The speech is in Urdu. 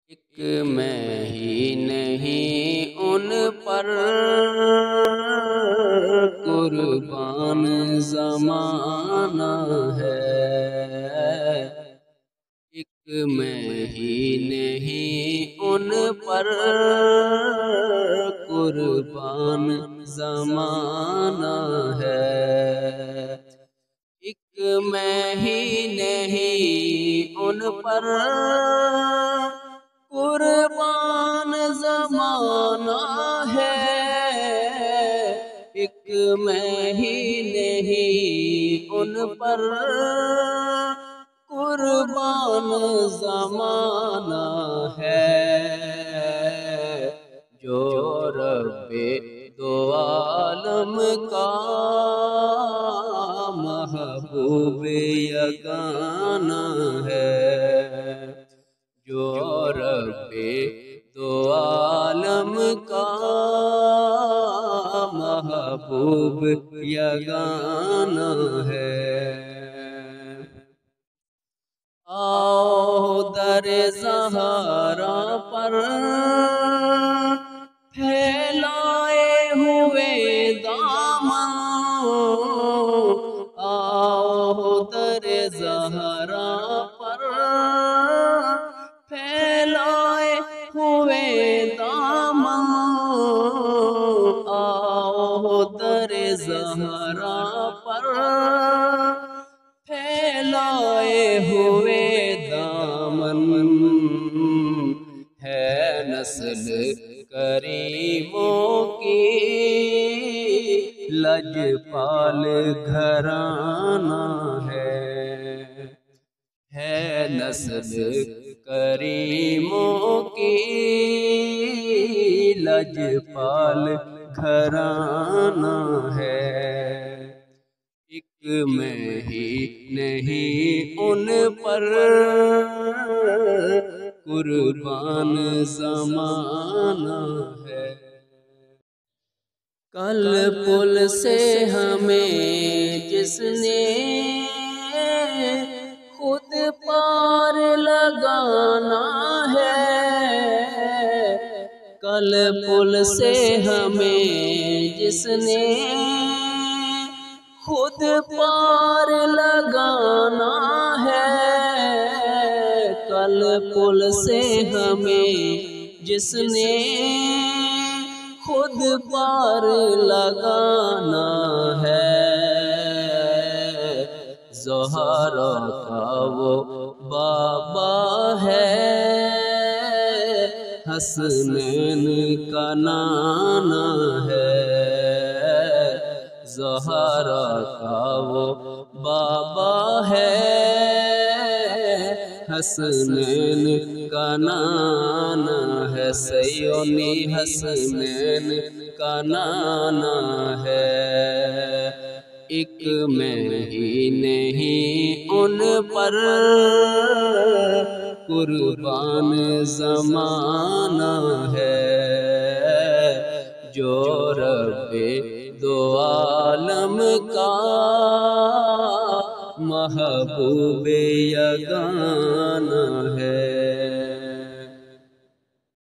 ایک میں ہی نہیں ان پر قربان زمانہ ہے، ایک میں ہی نہیں ان پر قربان زمانہ ہے، ایک میں ہی نہیں ان پر قربان زمانہ ہے، ایک میں ہی نہیں ان پر قربان زمانہ ہے، جو رب دو عالم کا محبوب یگانہ ہے، جو رب دو عالم کا محبوب یگانہ ہے۔ آؤ در زہرا پر پھیلائے ہوئے دامن، آؤ در زہرا پر پھیلائے ہوئے دامن، آؤ در زہرا پر پھیلائے ہوئے دامن، ہے نسل کریموں کی لجپال گھرانہ ہے نسل کریموں کی لجپال گھرانہ ہے، ایک میں ہی نہیں ان پر قربان زمانہ ہے۔ کل پل سے ہمیں جس نے خود پار لگانا ہے، کل پل سے ہمیں جس نے خود پار لگانا ہے، کل پل سے ہمیں جس نے خود پار لگانا ہے، زہرا کا وہ بابا ہے، حسنین کا نانا ہے، زہرا کا وہ بابا ہے، حسنین کا نانا ہے، سیونی حسنین کا نانا ہے، ایک میں ہی نہیں ان پر قربان زمانہ ہے، جو رب دو عالم کا محبوب یگانہ